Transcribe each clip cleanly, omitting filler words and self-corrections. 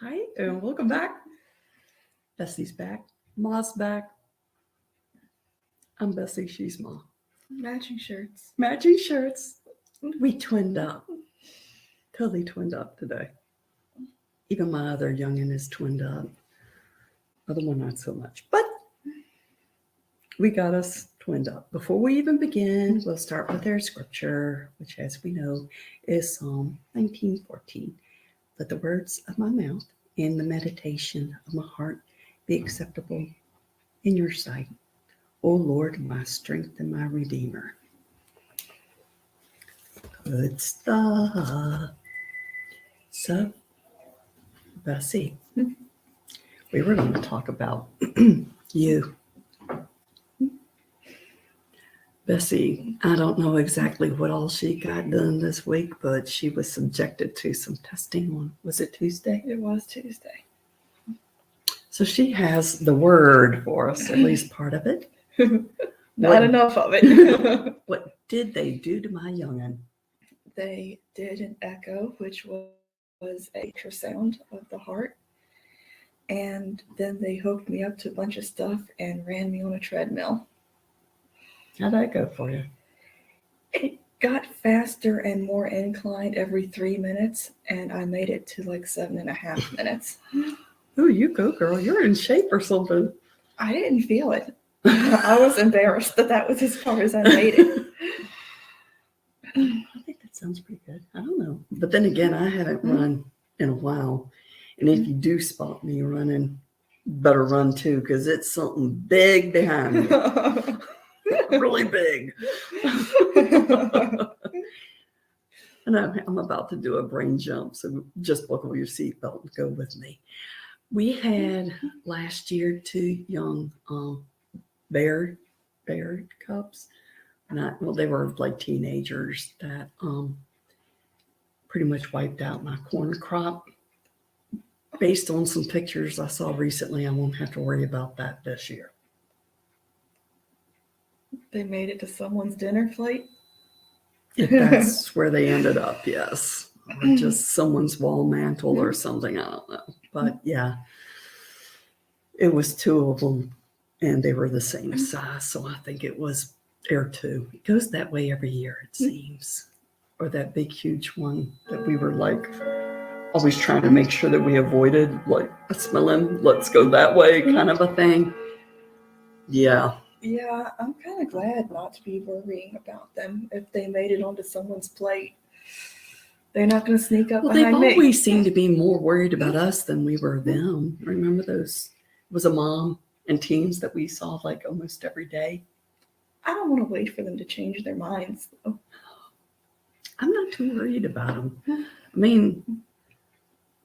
Hi, and welcome back. Bessie's back. Ma's back. I'm Bessie. She's Ma. Matching shirts. Matching shirts. We twinned up. Totally twinned up today. Even my other youngin' is twinned up. Other one, not so much. But we got us twinned up. Before we even begin, we'll start with our scripture, which, as we know, is Psalm 19:14. Let the words of my mouth and the meditation of my heart be acceptable in your sight, O Lord, my strength and my redeemer. Good stuff. So, Bessie, we were going to talk about you. Bessie, I don't know exactly what all she got done this week, but she was subjected to some testing on, was it Tuesday? It was Tuesday. So she has the word for us, at least part of it. Not enough of it. What did they do to my young'un? They did an echo, which was a ultrasound of the heart. And then they hooked me up to a bunch of stuff and ran me on a treadmill. How'd that go for you? It got faster and more inclined every 3 minutes, and I made it to like 7.5 minutes. Oh, you go, girl. You're in shape or something. I didn't feel it. I was embarrassed that was as far as I made it. I think that sounds pretty good. I don't know. But then again, I haven't run in a while. And if you do spot me running, better run too, because it's something big behind me. Really big. And I'm about to do a brain jump, so just buckle your seatbelt and go with me. We had last year 2 young bear cubs. They were like teenagers that pretty much wiped out my corn crop. Based on some pictures I saw recently, I won't have to worry about that this year. They made it to someone's dinner plate? If that's where they ended up, yes. Or just someone's wall mantle or something, I don't know. But yeah, it was 2 of them, and they were the same size. So I think it was Air 2. It goes that way every year, it seems. Or that big, huge one that we were like always trying to make sure that we avoided, like a smelling, let's go that way kind of a thing. Yeah. Yeah, I'm kind of glad not to be worrying about them if they made it onto someone's plate. They're not going to sneak up behind me. They've always seemed to be more worried about us than we were them. Remember those? It was a mom and teens that we saw like almost every day. I don't want to wait for them to change their minds, though. I'm not too worried about them. I mean,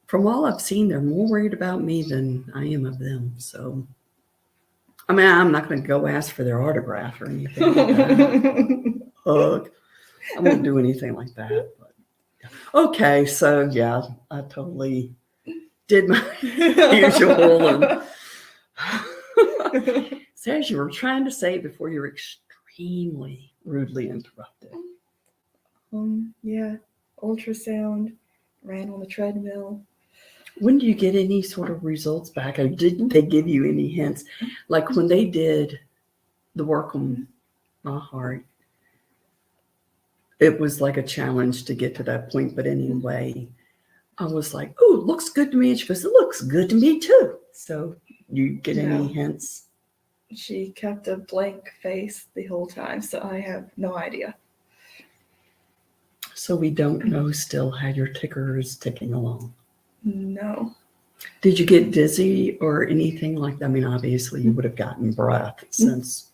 from all I've seen, they're more worried about me than I am of them. So, I mean, I'm not going to go ask for their autograph or anything like that. Hug. I won't do anything like that. But. Okay, so yeah, I totally did my usual. So as you were trying to say before you were extremely rudely interrupted. Yeah, ultrasound, ran on the treadmill. When do you get any sort of results back? Or did they give you any hints? Like when they did the work on my heart, it was like a challenge to get to that point. But anyway, I was like, oh, it looks good to me. And she goes, it looks good to me too. So you get any hints? She kept a blank face the whole time, so I have no idea. So we don't know still how your ticker is ticking along. No. Did you get dizzy or anything like that? I mean, obviously you would have gotten breath since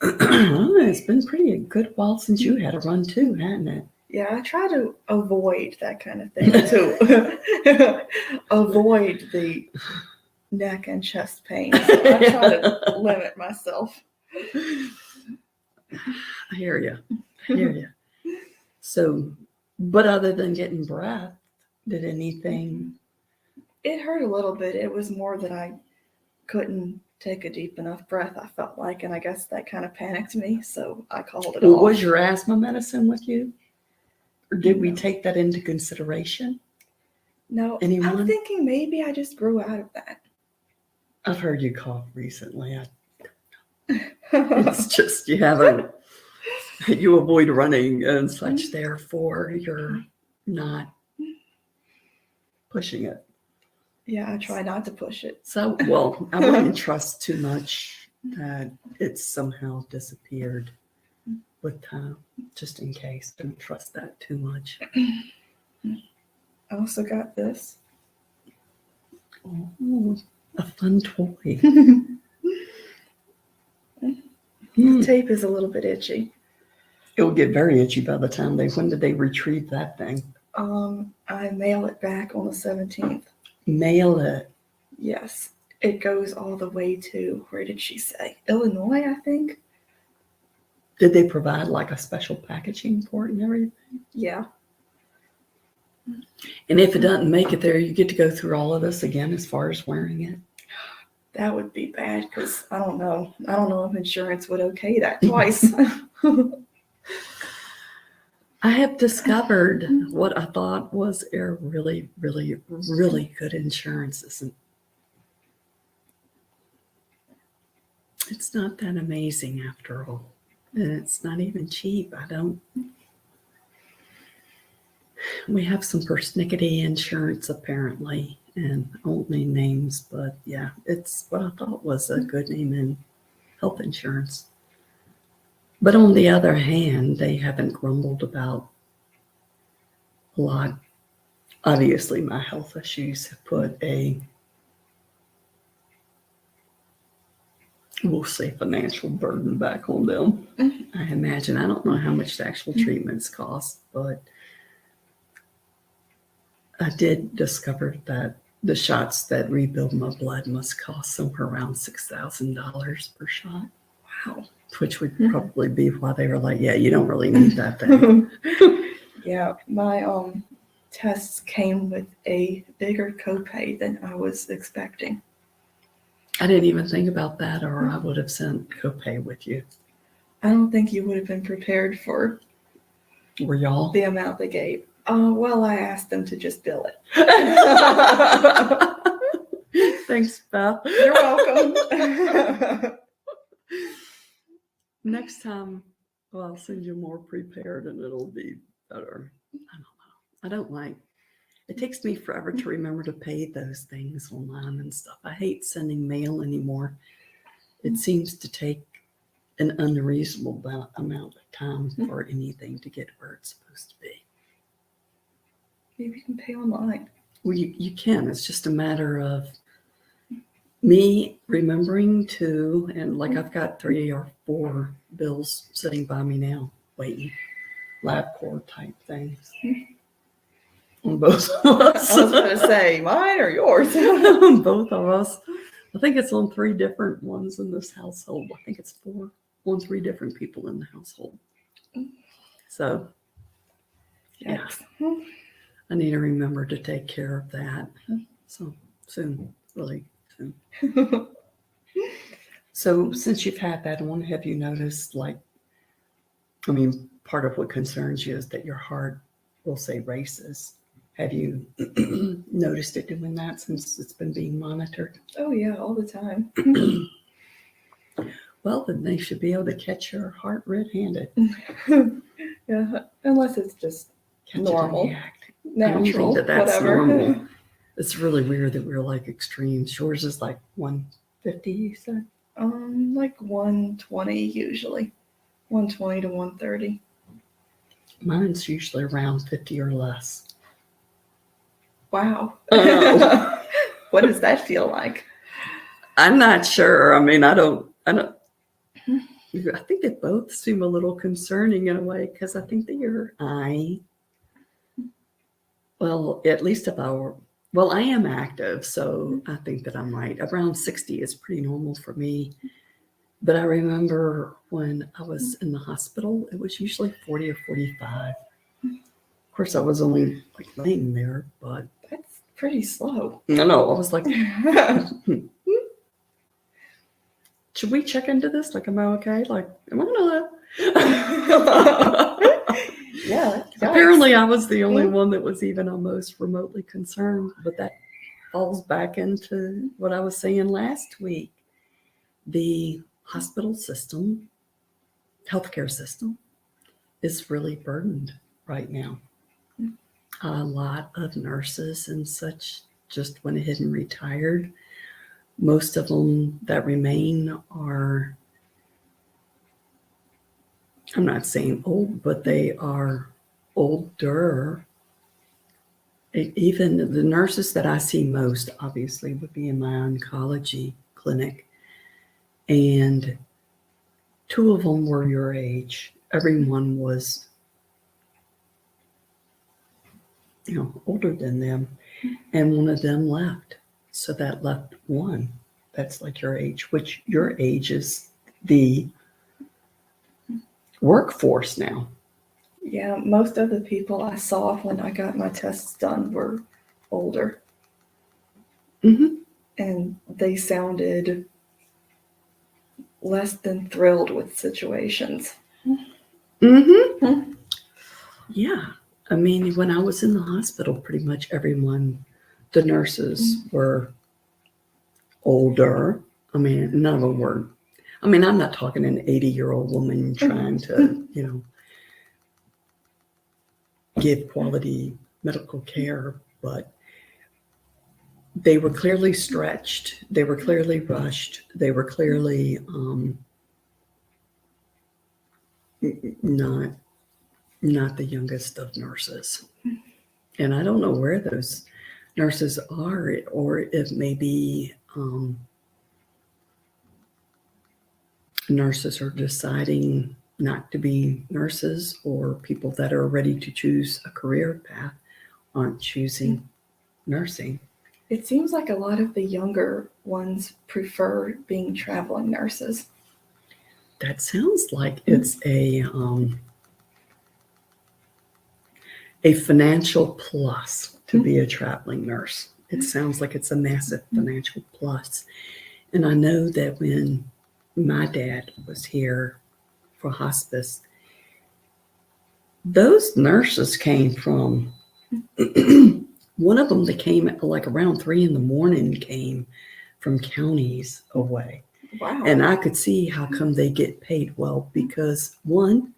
it's been pretty a good while since you had a run too, hadn't it? Yeah, I try to avoid that kind of thing too. Avoid the neck and chest pain. So I try to limit myself. I hear you. So, but other than getting breath, did anything? It hurt a little bit. It was more that I couldn't take a deep enough breath, I felt like, and I guess that kind of panicked me, so I called it off. Was your asthma medicine with you? Or did we take that into consideration? No, Anyone? I'm thinking maybe I just grew out of that. I've heard you cough recently. It's just you haven't. You avoid running and such. Therefore, you're not pushing it. Yeah, I try not to push it. So, well, I wouldn't trust too much that it's somehow disappeared with time, just in case. Don't trust that too much. I also got this. Oh, a fun toy. The tape is a little bit itchy. It'll get very itchy by the time when did they retrieve that thing? I mail it back on the 17th. Mail it. Yes. It goes all the way to, where did she say? Illinois, I think. Did they provide like a special packaging for it and everything? Yeah. And if it doesn't make it there, you get to go through all of this again as far as wearing it. That would be bad because I don't know. I don't know if insurance would okay that twice. I have discovered what I thought was a really, really, really good insurance. It's not that amazing after all. And it's not even cheap. We have some persnickety insurance apparently, and I won't name names, but yeah, it's what I thought was a good name in health insurance. But on the other hand, they haven't grumbled about a lot. Obviously, my health issues have put we'll say, financial burden back on them. I imagine. I don't know how much the actual treatments cost, but I did discover that the shots that rebuild my blood must cost somewhere around $6,000 per shot. Wow. Which would probably be why they were like, yeah, you don't really need that thing. Yeah, my tests came with a bigger copay than I was expecting. I didn't even think about that, or I would have sent copay with you. I don't think you would have been prepared for Were y'all? the amount they gave. Well, I asked them to just bill it. Thanks, Beth. You're welcome. Next time, well, I'll send you more prepared and it'll be better. I don't know. I don't like, it takes me forever to remember to pay those things online and stuff. I hate sending mail anymore. It seems to take an unreasonable amount of time for anything to get where it's supposed to be. Maybe you can pay online. Well, you can. It's just a matter of me remembering to, and like I've got 3 or 4 bills sitting by me now, waiting, LabCorp type things on both of us. I was going to say, mine or yours? Both of us. I think it's on 3 different ones in this household. I think it's 4 on 3 different people in the household. So, yeah, I need to remember to take care of that. So soon, really soon. So since you've had that on, have you noticed, like, I mean, part of what concerns you is that your heart will say races. Have you noticed it doing that since it's been being monitored? Oh, yeah, all the time. Well, then they should be able to catch your heart red-handed. Yeah, unless it's just Catch normal, it in the act. natural, I don't think that's whatever. normal. It's really weird that we're like extremes. Yours is like 150, you said? Like 120 usually, 120 to 130. Mine's usually around 50 or less. Wow. Oh. What does that feel like? I'm not sure. I mean, I don't. I think they both seem a little concerning in a way, because I think that well, at least if I were, well, I am active, so I think that I'm right. Around 60 is pretty normal for me. But I remember when I was in the hospital, it was usually 40 or 45. Of course, I was only like laying there, but That's pretty slow. no, I was like, should we check into this? Like, am I okay? Like, am I gonna? Yeah. Apparently, I was the only Mhm. one that was even almost remotely concerned, but that falls back into what I was saying last week. The hospital system, healthcare system, is really burdened right now. A lot of nurses and such just went ahead and retired. Most of them that remain are, I'm not saying old, but they are older. Even the nurses that I see most, obviously, would be in my oncology clinic. And two of them were your age. Everyone was, older than them. And one of them left. So that left one that's like your age, which your age is the workforce now. Yeah, most of the people I saw when I got my tests done were older. Mm-hmm. And they sounded less than thrilled with situations. Mm-hmm. Yeah. I mean, when I was in the hospital, pretty much everyone, the nurses were older. I mean, none of them were. I mean, I'm not talking an 80-year-old woman trying to, give quality medical care, but they were clearly stretched. They were clearly rushed. They were clearly not the youngest of nurses. And I don't know where those nurses are, or if maybe nurses are deciding not to be nurses, or people that are ready to choose a career path aren't choosing nursing. It seems like a lot of the younger ones prefer being traveling nurses. That sounds like it's a financial plus to be a traveling nurse. It sounds like it's a massive financial plus. And I know that when my dad was here for hospice, those nurses came from, one of them that came at like around 3 a.m. came from counties away. Wow. And I could see how come they get paid well, because one,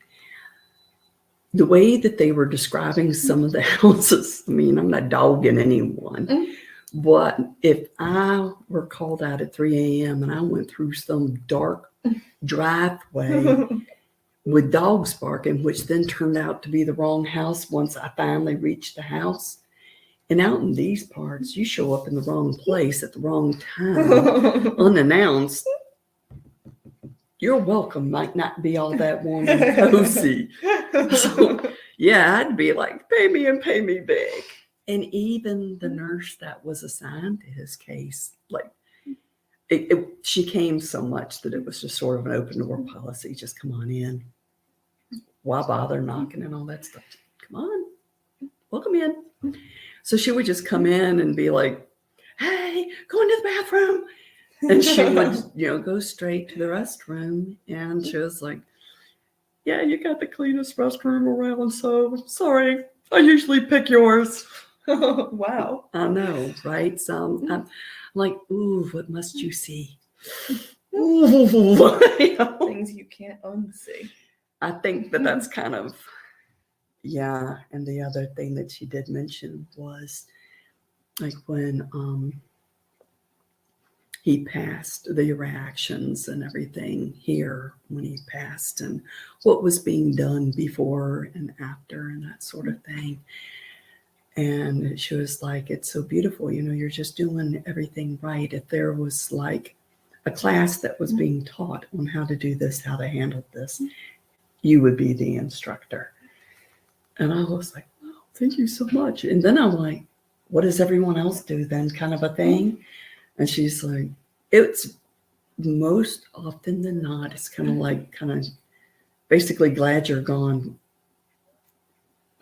the way that they were describing some of the houses, I mean, I'm not dogging anyone, but if I were called out at 3 a.m. and I went through some dark driveway with dogs barking, which then turned out to be the wrong house once I finally reached the house. And out in these parts, you show up in the wrong place at the wrong time, unannounced. Your welcome might not be all that warm and cozy. So, yeah, I'd be like, pay me and pay me big. And even the nurse that was assigned to his case, like, she came so much that it was just sort of an open door policy. Just come on in. Why bother knocking and all that stuff? Come on, welcome in. So she would just come in and be like, hey, go into the bathroom. And she would, go straight to the restroom. And she was like, yeah, you got the cleanest restroom around. So sorry, I usually pick yours. Wow. I know, right? So I'm like, ooh, what must you see? Ooh, Things you can't unsee. I think that's kind of, yeah. And the other thing that she did mention was like when he passed, the reactions and everything here when he passed, and what was being done before and after and that sort of thing. And she was like, it's so beautiful, you're just doing everything right. If there was like a class that was being taught on how to do this, how to handle this, you would be the instructor. And I was like, oh, thank you so much. And then I'm like, what does everyone else do then, kind of a thing? And she's like, it's most often than not, it's kind of basically glad you're gone.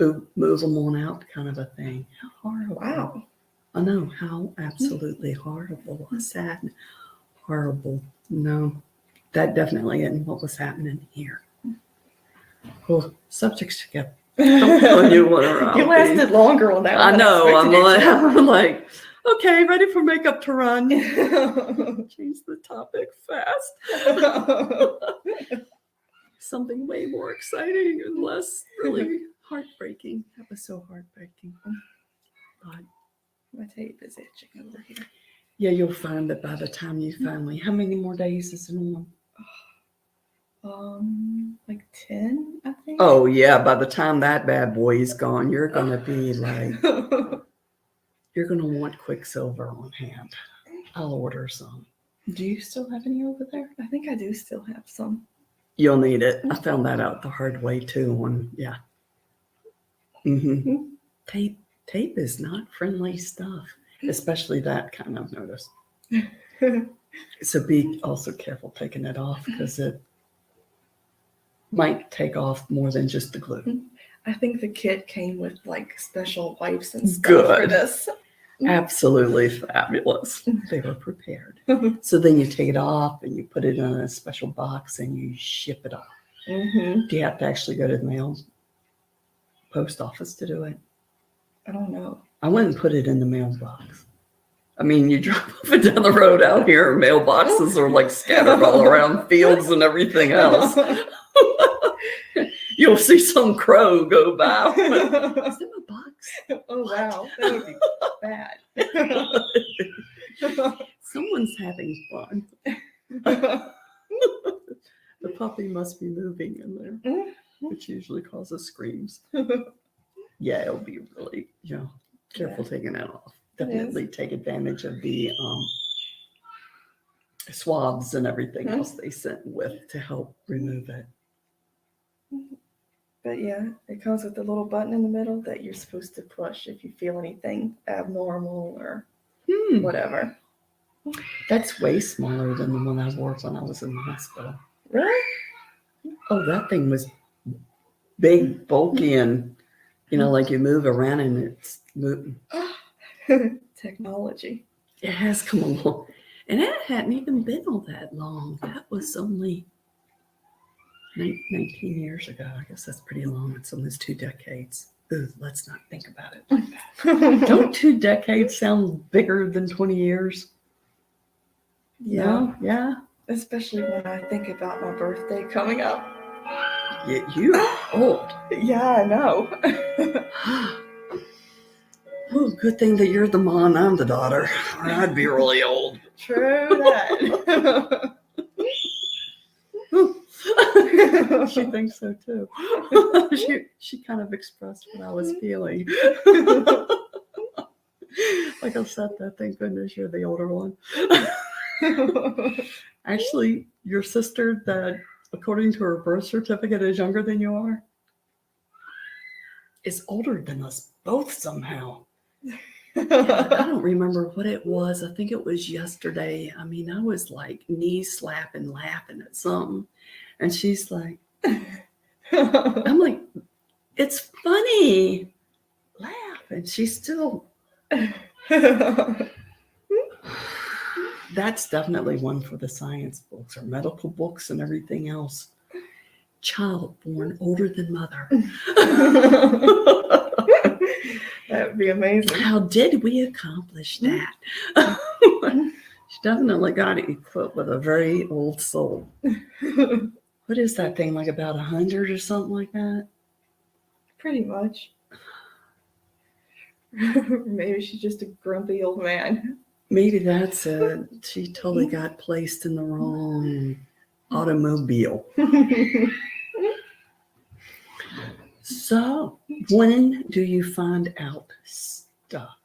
Move them on out, kind of a thing. How horrible. Wow. I know, how absolutely horrible, sad, horrible. No, that definitely isn't what was happening here. Well, subjects to get Don't tell anyone or I'll You lasted longer on that I one. know. I'm expected like, okay, ready for makeup to run. Change the topic fast. Something way more exciting and less really heartbreaking. That was so heartbreaking. But My tape is itching over here. yeah, you'll find that by the time you finally, how many more days is it on? Like 10, I think. Oh yeah, by the time that bad boy is gone, you're gonna be like, you're gonna want Quicksilver on hand. I'll order some. Do you still have any over there? I think I do still have some. You'll need it. I found that out the hard way too. Yeah. Mm-hmm. Tape is not friendly stuff, especially that kind of notice. So be also careful taking it off because it might take off more than just the glue. I think the kit came with like special wipes and stuff for Good. this. Absolutely fabulous. They were prepared. So then you take it off and you put it in a special box and you ship it off. Mm-hmm. Do you have to actually go to the post office to do it? I don't know. I wouldn't put it in the mailbox. I mean, you drive up and down the road out here, mailboxes are like scattered all around fields and everything else. You'll see some crow go by. Is it a box? Oh, wow. That would be bad. Someone's having fun. The puppy must be moving in there, which usually causes screams. Yeah, it'll be really, careful taking that off. Definitely take advantage of the swabs and everything else they sent with to help remove it. But yeah, it comes with a little button in the middle that you're supposed to push if you feel anything abnormal or whatever. That's way smaller than the one I wore when I was in the hospital. Really? Oh, that thing was big, bulky, and like you move around and it's moving. Technology. It has come along. And it hadn't even been all that long. That was only 19 years ago. I guess that's pretty long. It's almost 2 decades. Ooh, let's not think about it like that. Don't 2 decades sound bigger than 20 years? Yeah. No? Yeah. Especially when I think about my birthday coming up. Yeah, you're old. Yeah, I know. Oh, good thing that you're the mom, I'm the daughter. Or I'd be really old. True that. She thinks so too. She kind of expressed what I was feeling. Like I said, that thank goodness you're the older one. Actually, your sister that, according to her birth certificate, is younger than you are, is older than us both somehow. Yeah, I don't remember what it was. I think it was yesterday. I mean, I was like knee slapping, laughing at something. And she's like, I'm like, it's funny. Laugh. And she's still. That's definitely one for the science books or medical books and everything else. Child born older than mother. That would be amazing. How did we accomplish that? She definitely got equipped with a very old soul. What is that thing, like about 100 or something like that? Pretty much. Maybe she's just a grumpy old man. Maybe that's it. She totally got placed in the wrong automobile. So, when do you find out stuff?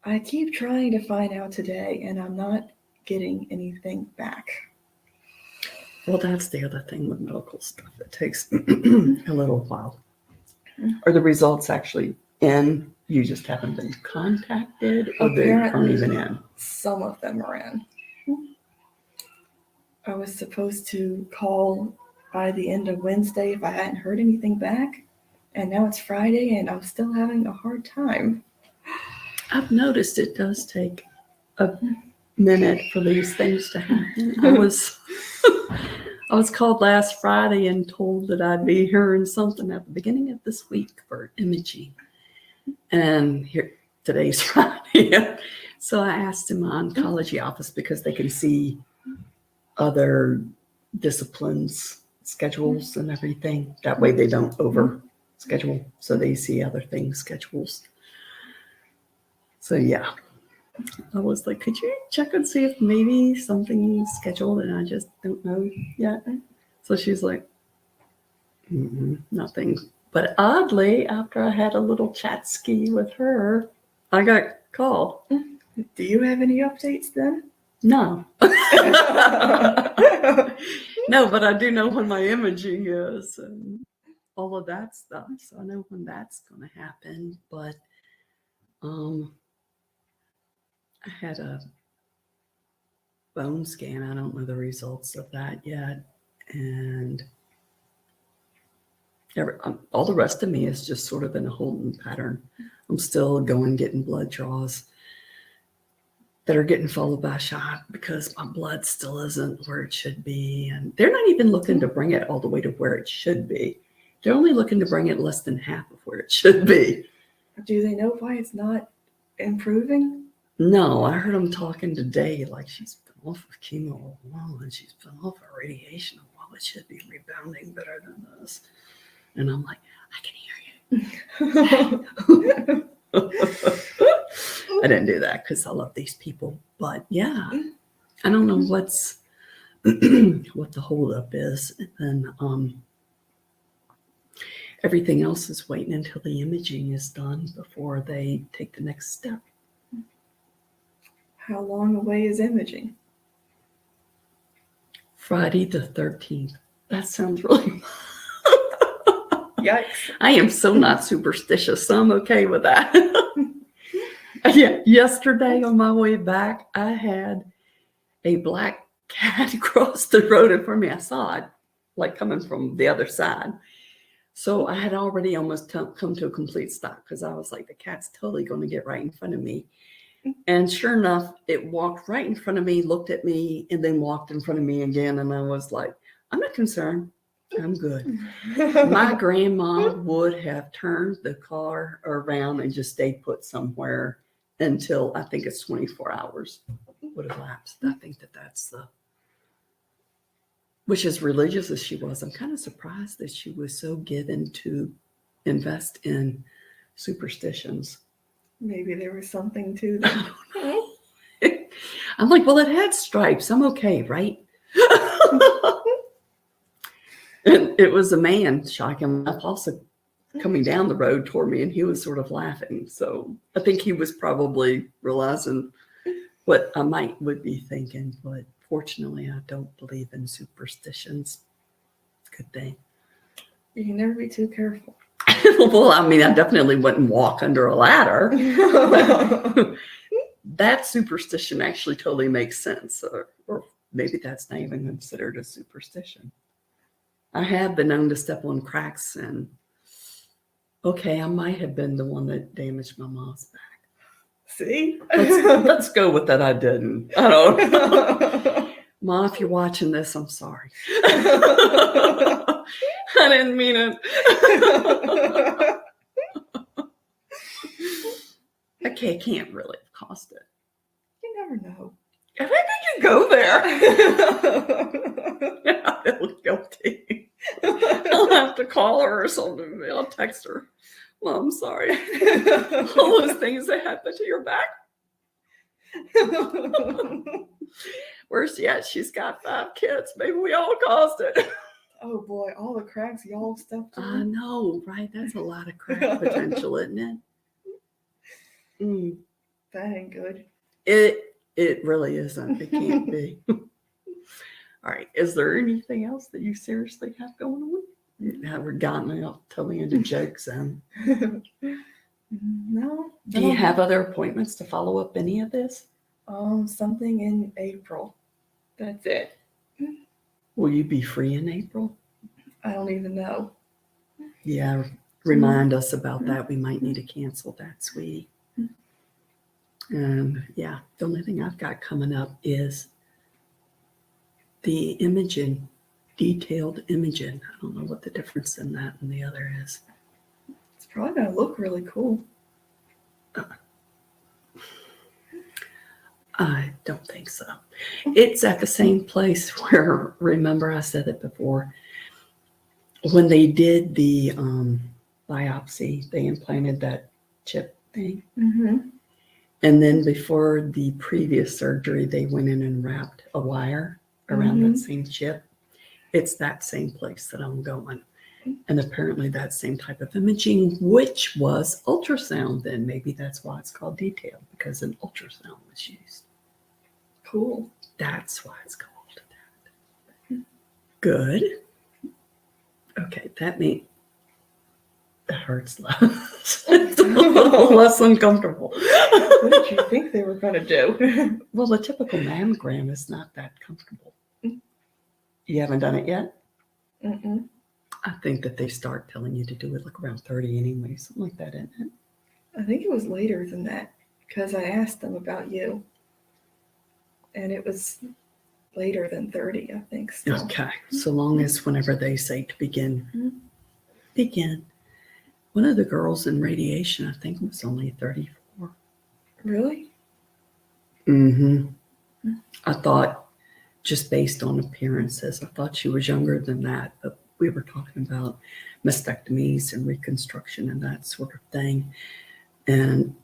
I keep trying to find out today, and I'm not getting anything back. Well, that's the other thing with medical stuff. It takes a little while. Are the results actually in? You just haven't been contacted, or they aren't even in? Some of them are in. I was supposed to call by the end of Wednesday if I hadn't heard anything back, and now it's Friday, and I'm still having a hard time. I've noticed it does take a minute for these things to happen. I I was called last Friday and told that I'd be hearing something at the beginning of this week for imaging. And here today's Friday. So I asked in my oncology office because they can see other disciplines schedules and everything. That way they don't over schedule. So they see other things schedules. So yeah. I was like, could you check and see if maybe something's scheduled and I just don't know yet? So she's like, nothing. But oddly, after I had a little chat ski with her, I got called. Do you have any updates then? No. No, but I do know when my imaging is and all of that stuff. So I know when that's going to happen. But I had a bone scan. I don't know the results of that yet. And all the rest of me is just sort of in a holding pattern. I'm still getting blood draws that are getting followed by a shot because my blood still isn't where it should be. And they're not even looking to bring it all the way to where it should be. They're only looking to bring it less than half of where it should be. Do they know why it's not improving? No, I heard them talking today like she's been off of chemo a while and she's been off of radiation a while. It should be rebounding better than this. And I'm like, I can hear you. I didn't do that because I love these people. But yeah, I don't know what's what the holdup is. And then everything else is waiting until the imaging is done before they take the next step. How long away is imaging? Friday the 13th. That sounds really... Yikes. I am so not superstitious, so I'm okay with that. Yeah, yesterday on my way back, I had a black cat cross the road in front of me. I saw it, like coming from the other side. So I had already almost come to a complete stop because I was like, the cat's totally going to get right in front of me. And sure enough, it walked right in front of me, looked at me, and then walked in front of me again. And I was like, I'm not concerned. I'm good. My grandma would have turned the car around and just stayed put somewhere until I think it's 24 hours would have lapsed. I think that's the, which as religious as she was, I'm kind of surprised that she was so given to invest in superstitions. Maybe there was something to that. I'm like, well, it had stripes. I'm okay, right? And it was a man, shocking enough, also coming down the road toward me, and he was sort of laughing. So I think he was probably realizing what I would be thinking. But fortunately, I don't believe in superstitions. Good thing. You can never be too careful. Well, I mean, I definitely wouldn't walk under a ladder. That superstition actually totally makes sense. Or maybe that's not even considered a superstition. I have been known to step on cracks, and okay, I might have been the one that damaged my mom's back. See? Let's go with that. I didn't. I don't know. Ma, if you're watching this, I'm sorry. I didn't mean it. Okay, it can't really have cost it. You never know. How did you go there? I feel guilty. I'll have to call her or something. I'll text her. Well, I'm sorry. All those things that happened to your back. Worse yet, she's got 5 kids. Maybe we all caused it. Oh boy, all the cracks y'all stepped on. I know, right? That's a lot of crack potential, isn't it? That ain't good. It really isn't. It can't be. All right. Is there anything else that you seriously have going on? You haven't gotten up totally into jokes and No. do you have other appointments to follow up any of this? Something in April. That's it. Will you be free in April? I don't even know. Yeah, remind us about that. We might need to cancel that, sweetie. Yeah, the only thing I've got coming up is the imaging detailed imaging. I don't know what the difference in that and the other is. It's probably going to look really cool. I don't think so. It's at the same place where, remember I said it before, when they did the biopsy, they implanted that chip thing. Mm-hmm. And then before the previous surgery, they went in and wrapped a wire around that same chip. It's that same place that I'm going. And apparently that same type of imaging, which was ultrasound then. Maybe that's why it's called detailed, because an ultrasound was used. Cool. That's why it's called that. Good. Okay, that means it hurts less. It's a little less uncomfortable. What did you think they were going to do? Well, the typical mammogram is not that comfortable. You haven't done it yet? Mm-mm. I think that they start telling you to do it like around 30 anyway, something like that, isn't it? I think it was later than that because I asked them about you. And it was later than 30, I think. Still. Okay, so long as whenever they say to begin. One of the girls in radiation, I think, was only 34. Really? Mm-hmm. I thought, just based on appearances, I thought she was younger than that, but we were talking about mastectomies and reconstruction and that sort of thing. And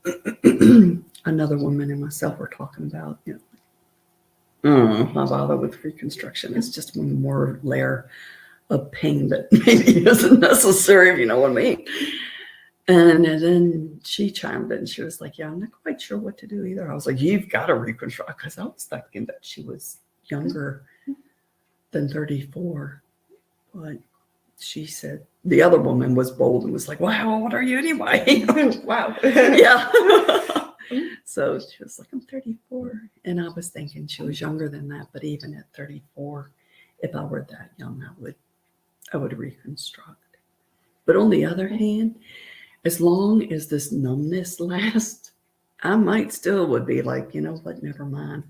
another woman and myself were talking about, my bother with reconstruction. It's just one more layer of pain that maybe isn't necessary, if you know what I mean. And then she chimed in. She was like, yeah, I'm not quite sure what to do either. I was like, you've got to reconstruct, because I was thinking that she was younger than 34. But she said, the other woman was bold and was like, well, how old are you anyway? Wow. Yeah. So she was like, I'm 34. And I was thinking she was younger than that. But even at 34, if I were that young, I would reconstruct. But on the other hand, as long as this numbness lasts, I might still would be like, you know what, never mind.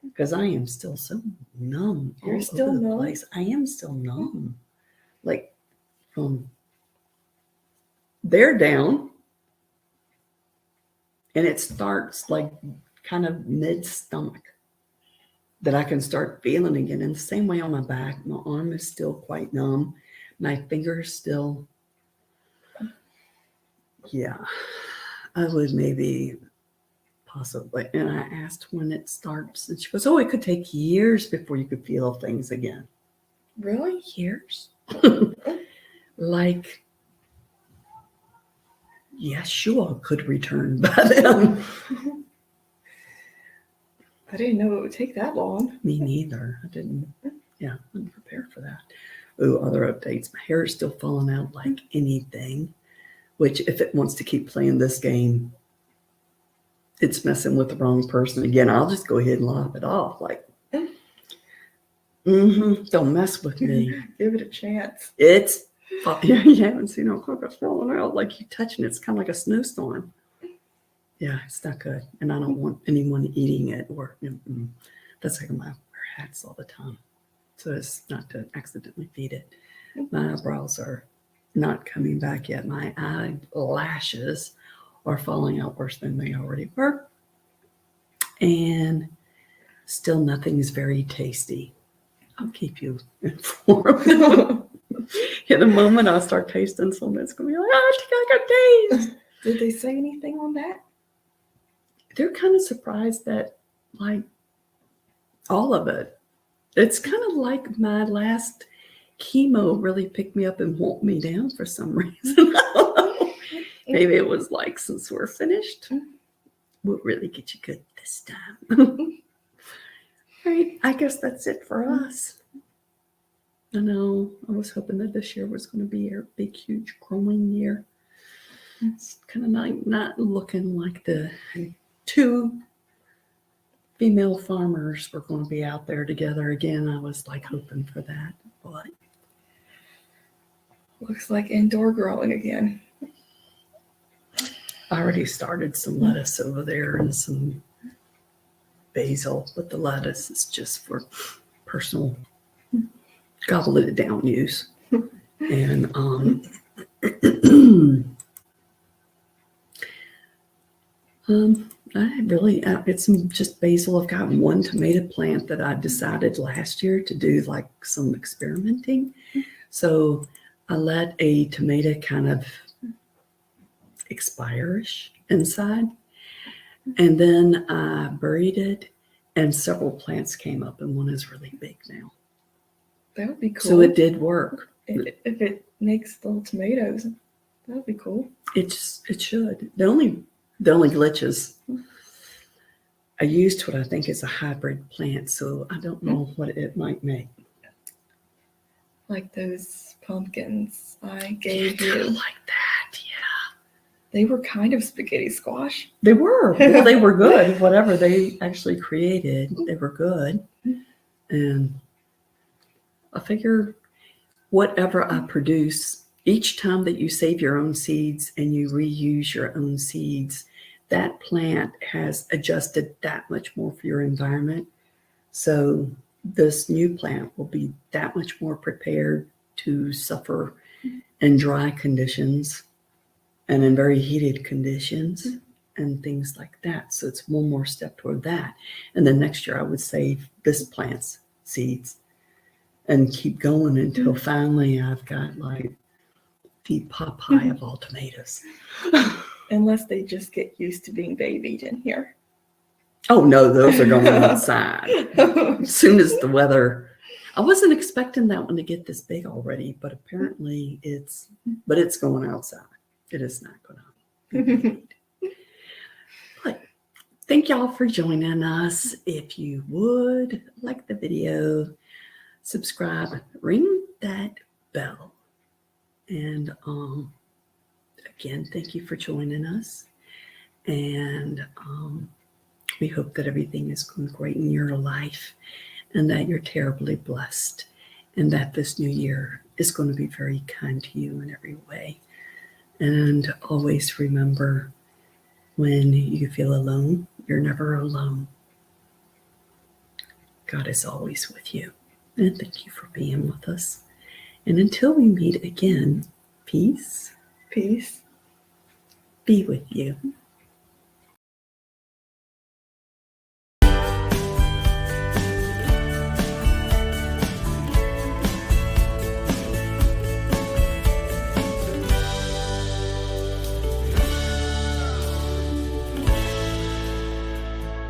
Because I am still so numb. You're still over the numb? place. I am still numb. Like from there down. And it starts like kind of mid-stomach that I can start feeling again. And the same way on my back, my arm is still quite numb. My fingers still, yeah, I would maybe possibly. And I asked when it starts, and she goes, oh, it could take years before you could feel things again. Really? Years? Like, Yeshua could return by then. I didn't know it would take that long. Me neither. I didn't prepare for that. Oh, other updates. My hair is still falling out like anything, which if it wants to keep playing this game, it's messing with the wrong person again. I'll just go ahead and lop it off. Like, don't mess with me. Give it a chance. It's, you haven't seen how quick it's falling out. Like you touching it, it's kind of like a snowstorm. Yeah, it's not good. And I don't want anyone eating it or, that's like I wear hats all the time. So it's not to accidentally feed it. My eyebrows are not coming back yet. My eyelashes are falling out worse than they already were. And still nothing is very tasty. I'll keep you informed. In the moment I start tasting something, it's going to be like, I think I got taste. Did they say anything on that? They're kind of surprised that, like, all of it. It's kind of like my last chemo really picked me up and woke me down for some reason. Maybe it was like, since we're finished, we'll really get you good this time. Right, I guess that's it for us. I know, I was hoping that this year was going to be a big, huge growing year. It's kind of not looking like the 2 female farmers were going to be out there together again. I was like hoping for that, but Looks like indoor growing again. I already started some lettuce over there and some basil, but the lettuce is just for personal gobble it down use. And I really, it's just basil. I've got one tomato plant that I decided last year to do like some experimenting. So I let a tomato kind of expire-ish inside. And then I buried it and several plants came up and one is really big now. That would be cool. So it did work. If it makes little tomatoes, that would be cool. It should. The only glitch is I used what I think is a hybrid plant, so I don't know what it might make. Like those pumpkins I gave Kinda you. like that, yeah. They were kind of spaghetti squash. They were. Well, they were good. Whatever they actually created, they were good. And I figure whatever I produce, each time that you save your own seeds and you reuse your own seeds, that plant has adjusted that much more for your environment. So this new plant will be that much more prepared to suffer in dry conditions and in very heated conditions and things like that. So it's one more step toward that. And then next year I would save this plant's seeds and keep going until finally I've got like the Popeye of all tomatoes. Unless they just get used to being babied in here. Oh no, those are going outside. As soon as the weather, I wasn't expecting that one to get this big already, but apparently it's going outside. It is not going to. But thank y'all for joining us. If you would like the video, subscribe, ring that bell. And again, thank you for joining us. And we hope that everything is going great in your life and that you're terribly blessed and that this new year is going to be very kind to you in every way. And always remember, when you feel alone, you're never alone. God is always with you. And thank you for being with us. And until we meet again, peace Peace be with you.